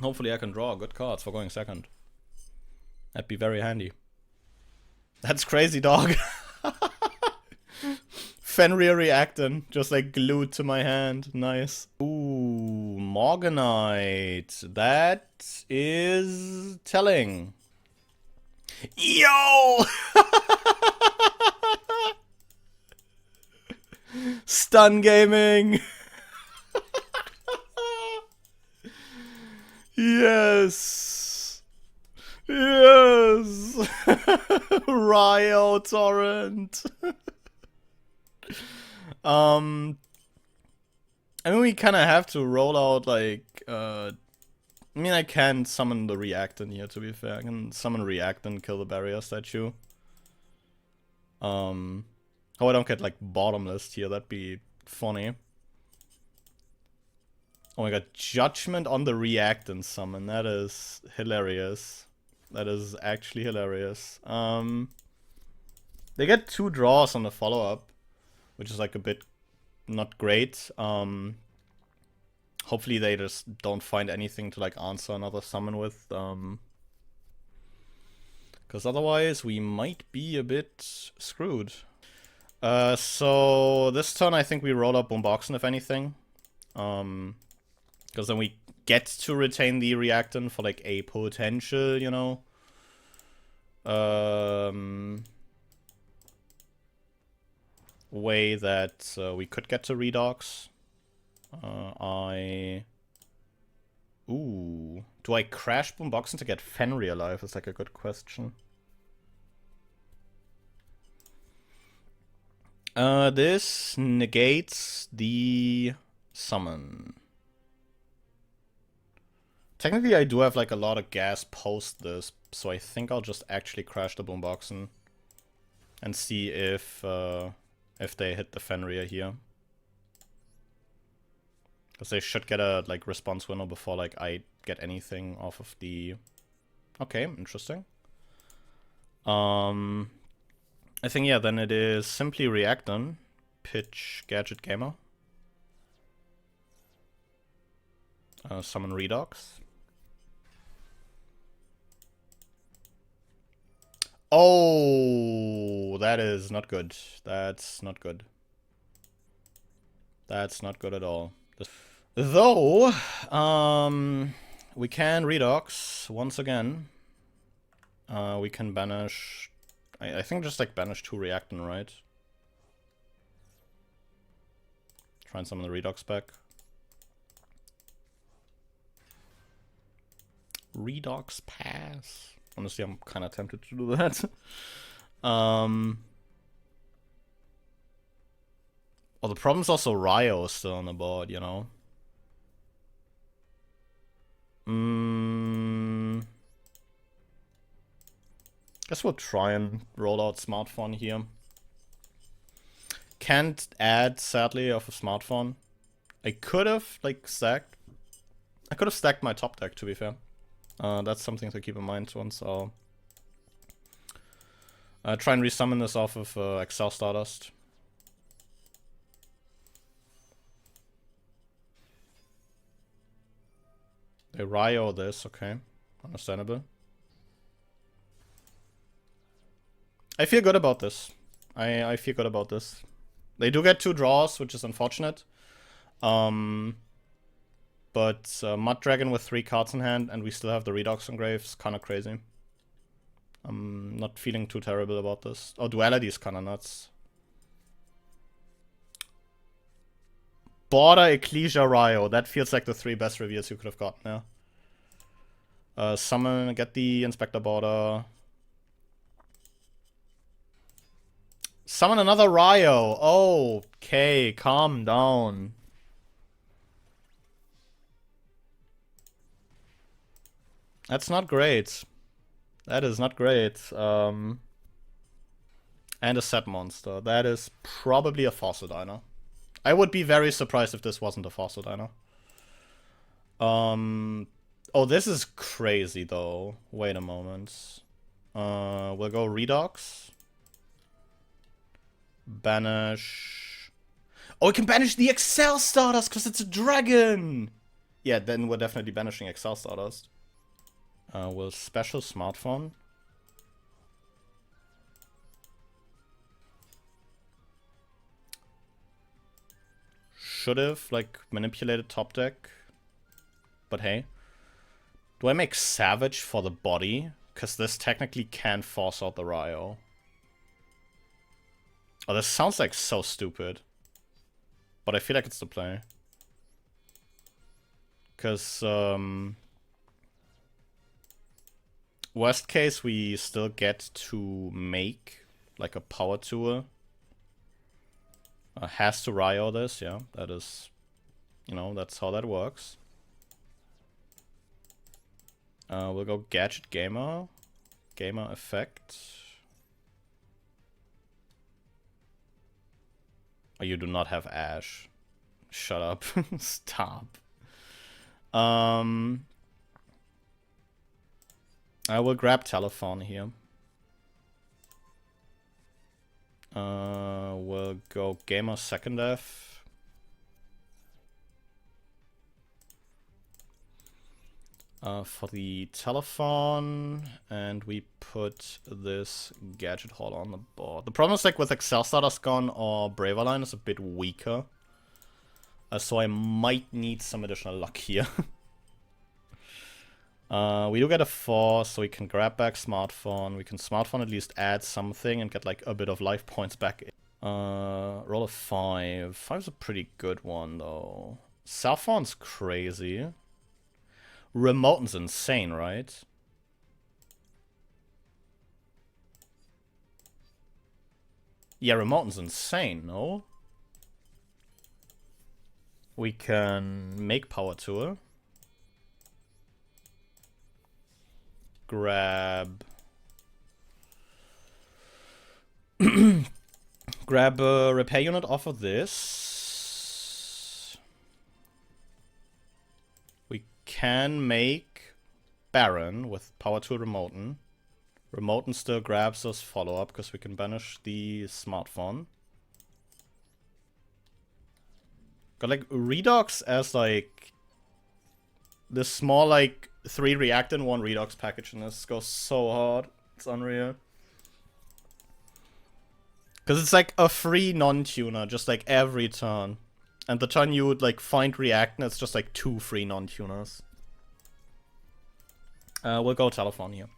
Hopefully I can draw good cards for going second. That'd be very handy. That's crazy, dog. Fenrir Reactan, just like glued to my hand. Nice. Ooh, Morganite. That is telling. Yo! Stun gaming. Yes. Yes. Ryo Torrent. I mean, we kind of have to roll out, like, I mean, I can summon the Reactan here, to be fair. I can summon Reactan, kill the barrier statue. Oh, I don't get, like, bottomless here. That'd be funny. Oh my god, Judgment on the Reactan summon. That is hilarious. That is actually hilarious. They get 2 draws on the follow-up, which is like a bit not great. Hopefully they just don't find anything to like answer another summon with. Because otherwise we might be a bit screwed. So this turn I think we roll up Boomboxen if anything. Because then we get to retain the Reactan for like a potential, you know. Way that we could get to Redox. Ooh. Do I crash Boomboxen to get Fenrir alive? Is like a good question. This negates the summon. Technically, I do have like a lot of gas post this, so I think I'll just actually crash the Boomboxen and see if they hit the Fenrir here. Because they should get a like response window before like I get anything off of the... Okay, interesting. I think, yeah, then it is simply Reactan, pitch Gadget Gamer. Summon Redox. Oh, that is not good. That's not good. That's not good at all. Though, we can Redox once again. We can banish... I think just like banish 2 Reactan, right? Try and summon the Redox back. Redox pass. Honestly, I'm kind of tempted to do that. Oh, the problem's also Ryo is still on the board, you know? Guess we'll try and roll out Smartphone here. Can't add, sadly, off a Smartphone. I could have, like, stacked. I could have stacked my top deck, to be fair. That's something to keep in mind once I'll try and resummon this off of Excel Stardust. They Ryo this, okay. Understandable. I feel good about this. I feel good about this. They do get 2 draws, which is unfortunate. But Mud Dragon with 3 cards in hand, and we still have the Redox engraves, kinda crazy. I'm not feeling too terrible about this. Oh, Duality is kinda nuts. Border Ecclesia Ryo. That feels like the 3 best reveals you could have gotten, yeah. Summon, get the Inspector Border. Summon another Ryo. Okay, calm down. That's not great. That is not great. And a set monster. That is probably a Fossil Diner. I would be very surprised if this wasn't a Fossil Diner. Oh, this is crazy though. Wait a moment. We'll go Redox. Banish. Oh, we can banish the Excel Stardust because it's a dragon! Yeah, then we're definitely banishing Excel Stardust. We'll special smartphone. Should have, like, manipulated top deck. But hey. Do I make Savage for the body? Because this technically can force out the Ryo. Oh, this sounds like so stupid. But I feel like it's the play. Because, worst case, we still get to make, like, a power tool. Has to Ryo this, yeah. That is, you know, that's how that works. We'll go Gadget Gamer. Gamer Effect. Oh, you do not have Ash. Shut up. Stop. I will grab Telephone here. We'll go Gamer Second F. For the Telephone, and we put this Gadget Hall on the board. The problem is, like, with Excel Stardust gone, or Braverline is a bit weaker. So I might need some additional luck here. We do get a 4, so we can grab back Smartphone. We can Smartphone at least add something and get, like, a bit of life points back. Roll a 5. 5's a pretty good one, though. Cell phone's crazy. Remoten's insane, right? Yeah, Remoten's insane, no? We can make Power Tool. Grab... grab a repair unit off of this. We can make Baron with Power Tool Remoten. Remoten still grabs us follow-up because we can banish the Smartphone. Got, like, Redox as, like, this small, like, 3 Reactan, 1 Redox package, and this goes so hard. It's unreal. Because it's, like, a free non-tuner, just, like, every turn. And the turn you would, like, find Reactan, it's just, like, 2 free non-tuners. We'll go Telephone here.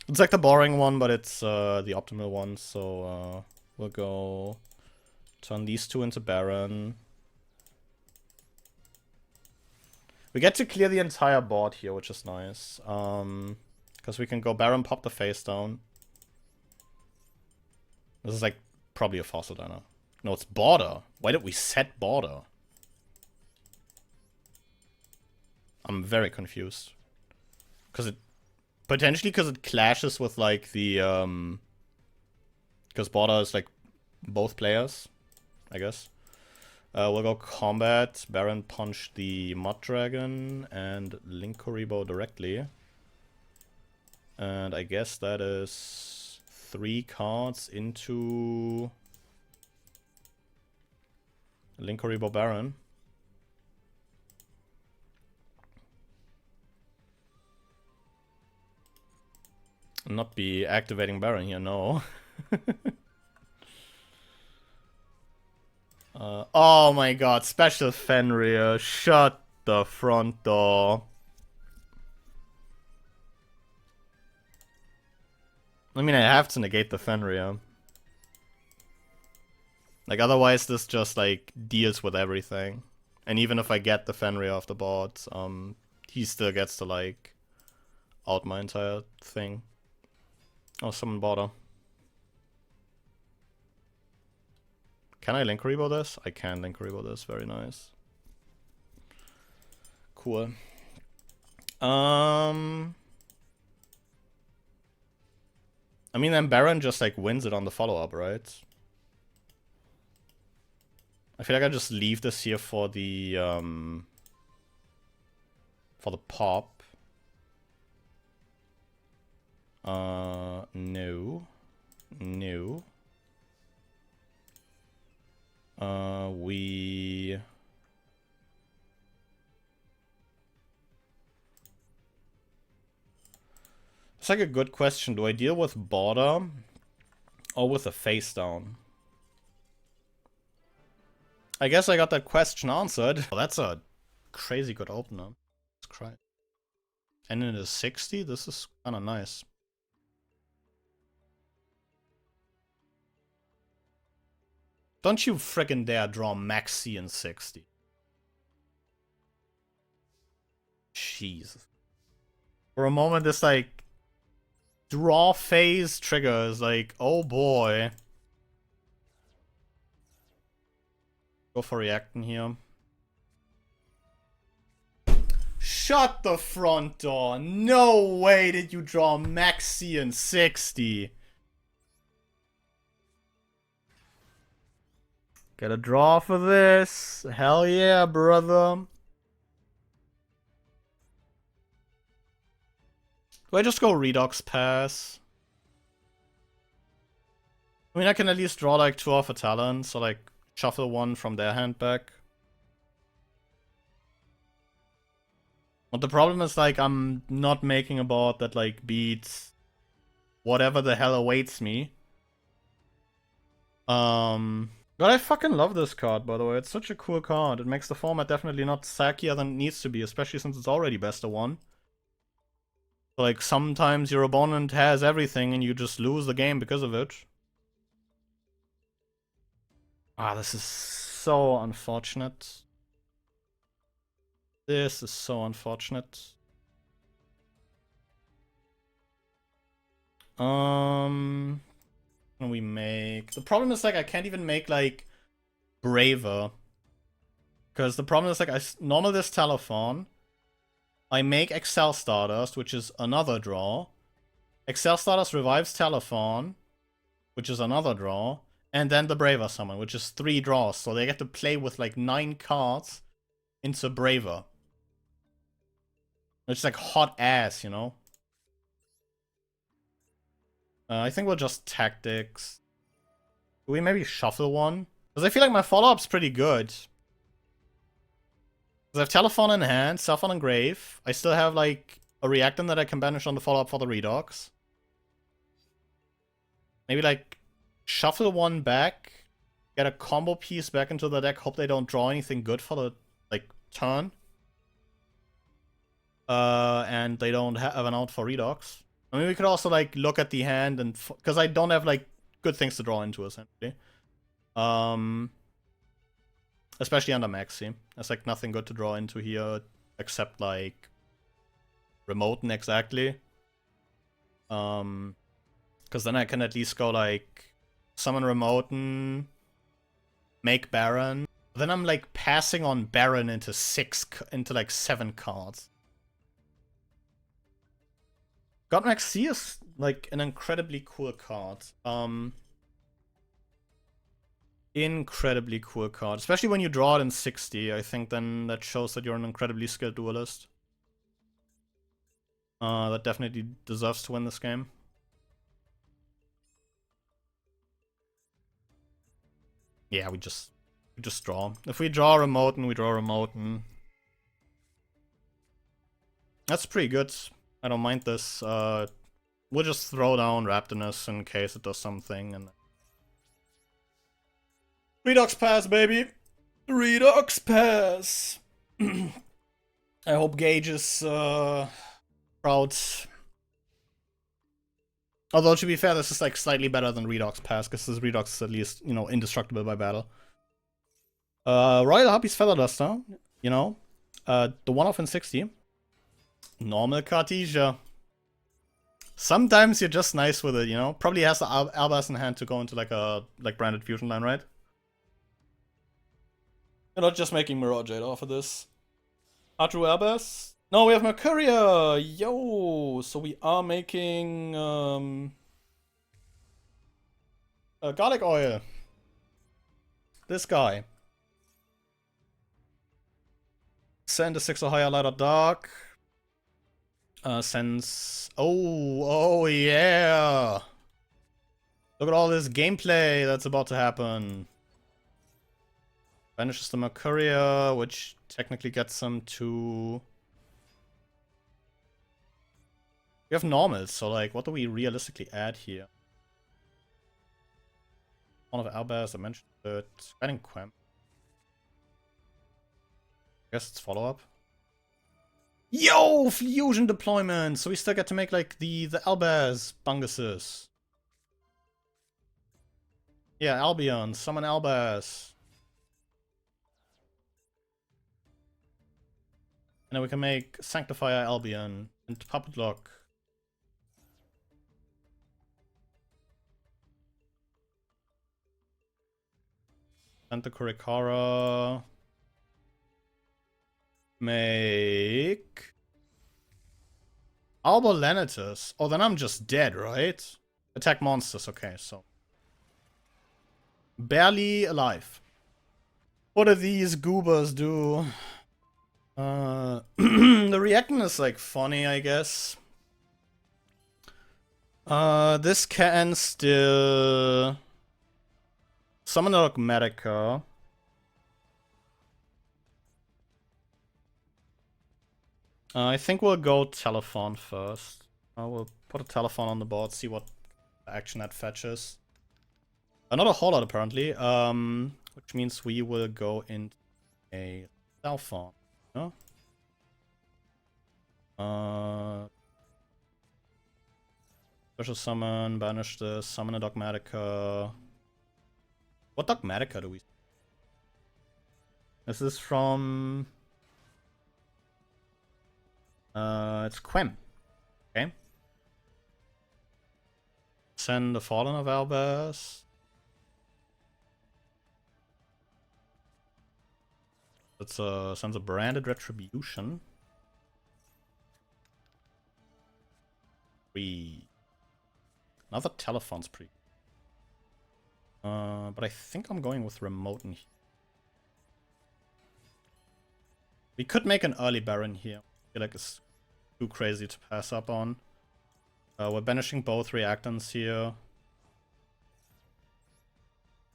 It's, like, the boring one, but it's the optimal one, so we'll go turn these 2 into Baron. We get to clear the entire board here, which is nice. Because we can go Baron, pop the face down. This is, like, probably a fossil diner. No, it's Border. Why did we set Border? I'm very confused. Because it... Potentially because it clashes with, like, the, because Border is, like, both players, I guess. We'll go Combat, Baron punch the Mud Dragon, and Link Kuribo directly. And I guess that is 3 cards into Link Kuribo Baron. Not be activating Baron here, no. Oh my god, special Fenrir, shut the front door. I mean, I have to negate the Fenrir. Like, otherwise this just, like, deals with everything. And even if I get the Fenrir off the board, he still gets to, like, out my entire thing. Oh, summon Border. Can I Link Kuribo this? I can Link Kuribo this, very nice. Cool. I mean, then Baron just, like, wins it on the follow-up, right? I feel like I just leave this here for the pop. No. No. We It's like a good question. Do I deal with border or with a face down? I guess I got that question answered. Well, that's a crazy good opener. Let's cry. And it is 60? This is kind of nice. Don't you frickin' dare draw Maxi in 60. Jeez. For a moment, this, like, draw phase trigger is like, oh boy. Go for Reactan here. Shut the front door. No way did you draw Maxi in 60. Get a draw for this. Hell yeah, brother. Do I just go Redox pass? I mean, I can at least draw like 2 off a talent, so like shuffle 1 from their hand back. But the problem is like I'm not making a board that like beats whatever the hell awaits me. But I fucking love this card, by the way. It's such a cool card. It makes the format definitely not sackier than it needs to be, especially since it's already best of 1. So, like, sometimes your opponent has everything and you just lose the game because of it. Ah, this is so unfortunate. This is so unfortunate. Can we make... The problem is, like, I can't even make, like, Braver. Because the problem is, like, I normal this Telephone. I make Excel Stardust, which is another draw. Excel Stardust revives Telephone, which is another draw. And then the Braver Summon, which is 3 draws. So they get to play with, like, 9 cards into Braver. It's like hot ass, you know? I think we'll just Tactics. Do we maybe shuffle 1? Because I feel like my follow-up's pretty good. Because I have Telephone in hand, Stuff on Engrave. I still have, like, a Reactant that I can banish on the follow-up for the Redox. Maybe, like, shuffle 1 back. Get a combo piece back into the deck. Hope they don't draw anything good for the, like, turn. And they don't have an out for Redox. I mean, we could also, like, look at the hand and... Because I don't have, like, good things to draw into, essentially. Especially under Maxi. There's, like, nothing good to draw into here. Except, like... Remoten, exactly. Because then I can at least go, like... Summon Remoten. Make Baron. Then I'm, like, passing on Baron into like, 7 cards. God Maxi is, like, an incredibly cool card. Incredibly cool card. Especially when you draw it in 60, I think then that shows that you're an incredibly skilled duelist. That definitely deserves to win this game. Yeah, we just draw. If we draw Remoten, we draw Remoten. That's pretty good. I don't mind this. We'll just throw down Raptorness in case it does something. And Redox pass, baby! Redox pass! I hope Gage is proud. Although, to be fair, this is like slightly better than Redox pass, because this Redox is at least, you know, indestructible by battle. Royal Harpy's Feather Duster, you know. The one-off in 60. Normal Cartesia. Sometimes you're just nice with it, you know? Probably has the Albas in hand to go into like a branded fusion line, right? You're not just making Mirror Jade off of this. Archer Albas? No, we have Mercuria! Yo! So we are making garlic oil. This guy. Send a 6 or higher light or dark. Sends... Oh yeah! Look at all this gameplay that's about to happen. Banishes the Mercuria, which technically gets them to... We have normals, so like, what do we realistically add here? One of Albers, I mentioned it. Adding Quem. I guess it's follow-up. Yo! Fusion deployment! So we still get to make like the Albers bunguses. Yeah, Albion. Summon Albers. And then we can make Sanctifier Albion and Puppet Lock. Santa Kurikara. Make Albolenitus. Oh, then I'm just dead, right? Attack monsters, okay, so. Barely alive. What do these goobers do? The Reactan is like funny, I guess. This can still summon a Dogmatica. I think we'll go Telephone first. We'll put a Telephone on the board, see what action that fetches. Not a whole lot, apparently. Which means we will go into a Telephone. No? Special summon, banish this, summon a Dogmatica. What Dogmatica do we... This is from... it's Quem. Okay. Send the Fallen of Albers. It sends a branded retribution. 3. Another Telephone's pretty. But I think I'm going with Remote in here. We could make an early Baron here. I feel like it's too crazy to pass up on. We're banishing both Reactants here.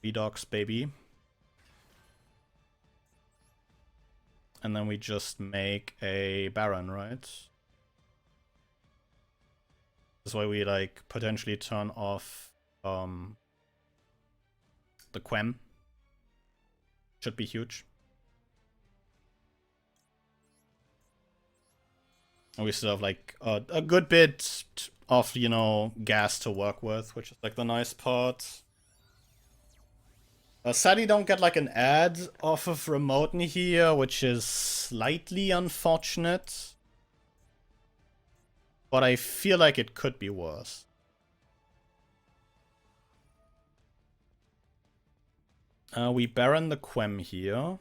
Redox, baby. And then we just make a Baron, right? This way we like potentially turn off the Quem. Should be huge. And we still have like a good bit of, you know, gas to work with, which is like the nice part. Sadly don't get like an ad off of Remote in here, which is slightly unfortunate. But I feel like it could be worse. We Baron the Quem here.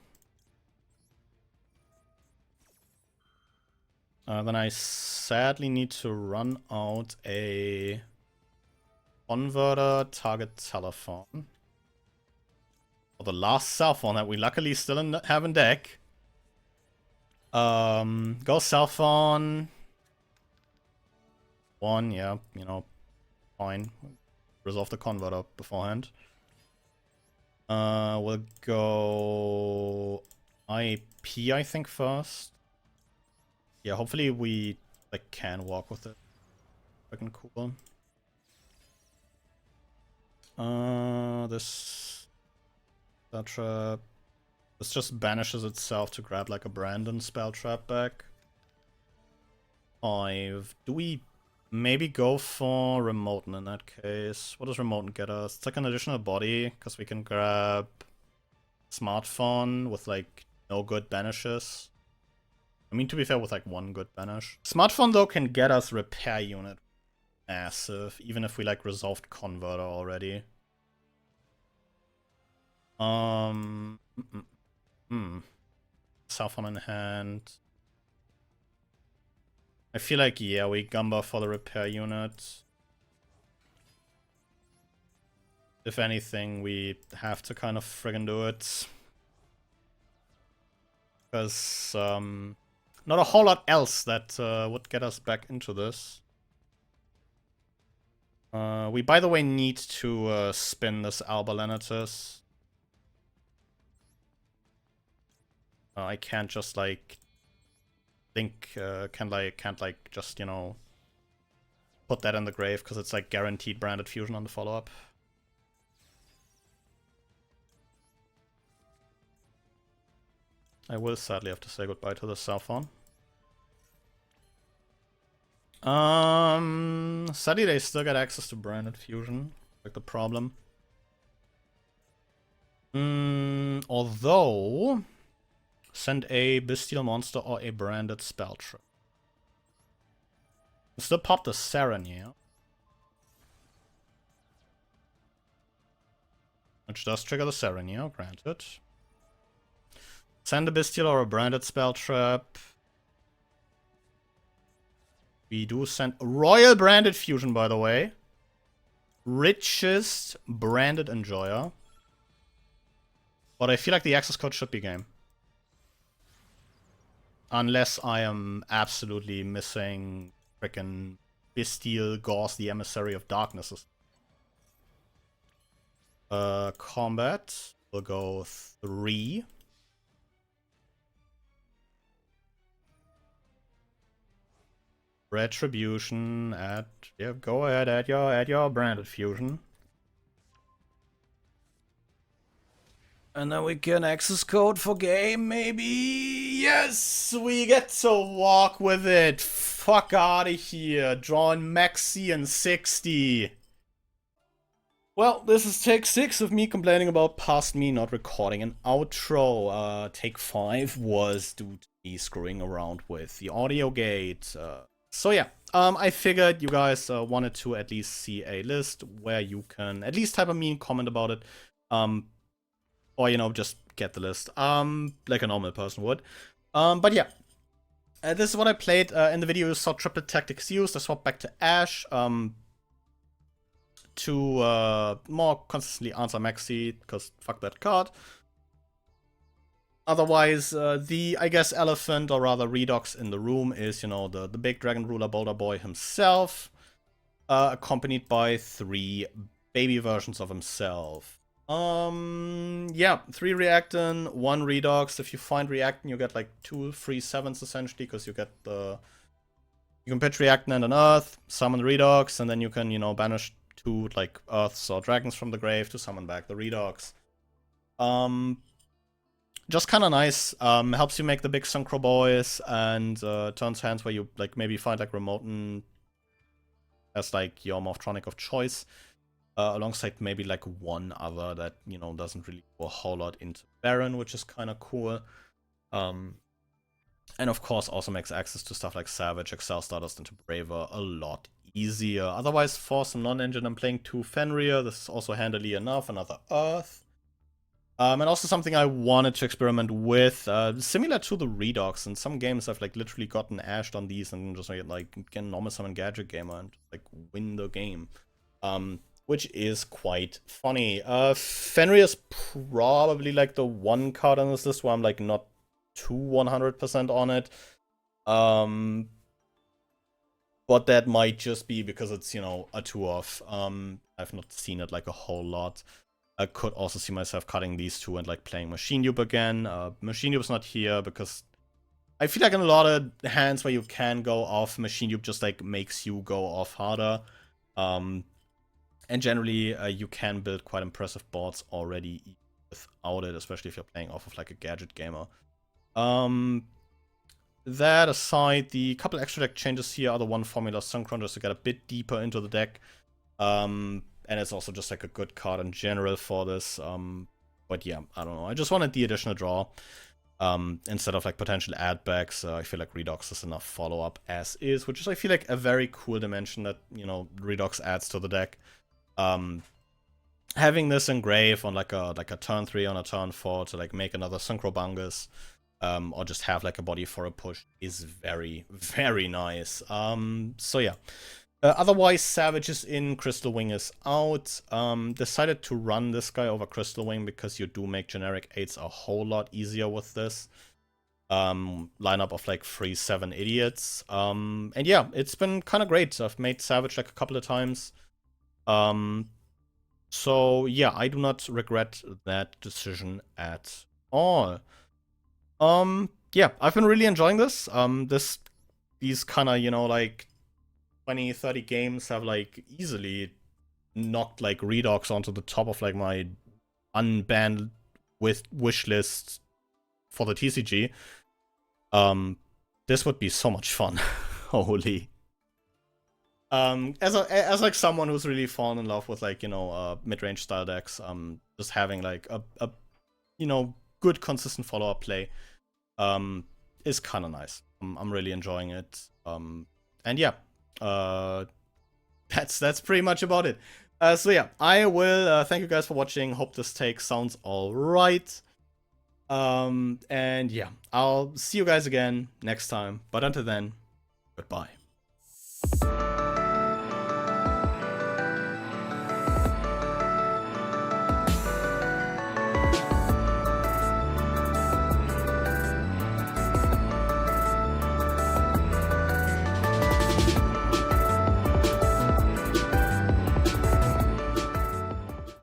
Then I sadly need to run out a Converter target Telephone. Or the last cell phone that we luckily still have in deck. Go cell phone. 1, yeah, you know, fine. Resolve the Converter beforehand. We'll go IP, I think, first. Yeah, hopefully we like can walk with it. Fucking cool. This spell trap. This just banishes itself to grab like a Brandon spell trap back. 5. Do we maybe go for Remoten in that case? What does Remoten get us? It's like an additional body, because we can grab Smartphone with like no good banishes. I mean, to be fair, with like 1 good banish. Smartphone though can get us Repair Unit. Massive, even if we like resolved Converter already. South on in hand. I feel like, yeah, we Gumba for the Repair Unit. If anything, we have to kind of friggin' do it. Because, not a whole lot else that would get us back into this. We, by the way, need to spin this Albolenitus. I can't just, like, can't, like, just, you know, put that in the grave, because it's like guaranteed branded fusion on the follow-up. I will sadly have to say goodbye to the Southon. Sadly they still get access to branded fusion, like the problem. Although, send a Bestial Monster or a branded spell trip. Still pop the Saren here. Which does trigger the Saren here, granted. Send a Bestial or a branded spell trap. We do send Royal Branded Fusion, by the way. Richest branded enjoyer. But I feel like the access code should be game. Unless I am absolutely missing frickin' Bestial Gauze, the Emissary of Darknesses. Combat. We'll go 3. Retribution. Yeah, go ahead, add your branded fusion. And then we can access code for game, maybe? Yes! We get to walk with it! Fuck out of here! Drawing Maxi and 60. Well, this is take 6 of me complaining about past me not recording an outro. Take 5 was due to me screwing around with the audio gate. So yeah, I figured you guys wanted to at least see a list where you can at least type a mean comment about it. Or, you know, just get the list, like a normal person would. But yeah, this is what I played. In the video you saw triple tactics used. I swapped back to Ashe to more consistently answer Maxi, because fuck that card. Otherwise, the, I guess, elephant, or rather Redox in the room is, you know, the big dragon ruler Boulder Boy himself, accompanied by 3 baby versions of himself. Yeah, 3 Reactan, 1 Redox. If you find Reactan, you get like 2 free 7s essentially, because you get the... You can pitch Reactan and an Earth, summon Redox, and then you can, you know, banish 2 like Earths or Dragons from the grave to summon back the Redox. Just kind of nice. Helps you make the big Synchro Boys, and turns hands where you like maybe find like Remoten as like your Morphtronic of choice. Alongside maybe like 1 other that, you know, doesn't really go a whole lot into Baron, which is kind of cool. And of course also makes access to stuff like Savage, Excel Stardust into Braver a lot easier. Otherwise, for some non-engine, I'm playing 2 Fenrir. This is also handily enough, another Earth. And also something I wanted to experiment with, similar to the Redox. In some games I've like literally gotten ashed on these and just like get normal summon Gadget Gamer and like win the game. Which is quite funny. Fenrir is probably like the one card on this list where I'm like not too 100% on it. But that might just be because it's, you know, a 2-off. I've not seen it like a whole lot. I could also see myself cutting these 2 and like playing Machine Dupe again. Machine Dupe's not here because I feel like in a lot of hands where you can go off, Machine Dupe just like makes you go off harder. And generally, you can build quite impressive boards already without it, especially if you're playing off of like a Gadget Gamer. That aside, the couple extra deck changes here are the 1 Formula Synchron just to get a bit deeper into the deck. And it's also just like a good card in general for this. But yeah, I don't know. I just wanted the additional draw. Instead of like potential add-backs, I feel like Redox is enough follow-up as is, which is I feel like a very cool dimension that, you know, Redox adds to the deck. Having this engrave on like a turn 3 on a turn 4 to like make another Synchro Bungus, or just have like a body for a push is very, very nice. So yeah. Otherwise, Savage is in, Crystal Wing is out. Decided to run this guy over Crystal Wing because you do make generic 8s a whole lot easier with this. Lineup of like 3-7 idiots. And yeah, it's been kind of great. I've made Savage like a couple of times. So yeah, I do not regret that decision at all. Yeah, I've been really enjoying this. These kind of, you know, like 20, 30 games have like easily knocked like Redox onto the top of like my unbanned with wish list for the TCG. This would be so much fun. Holy. As like someone who's really fallen in love with like, you know, mid-range style decks, just having like a you know, good consistent follow-up play is kind of nice. I'm really enjoying it. And yeah, that's pretty much about it. So yeah, I will thank you guys for watching. Hope this take sounds all right. And yeah, I'll see you guys again next time. But until then, goodbye.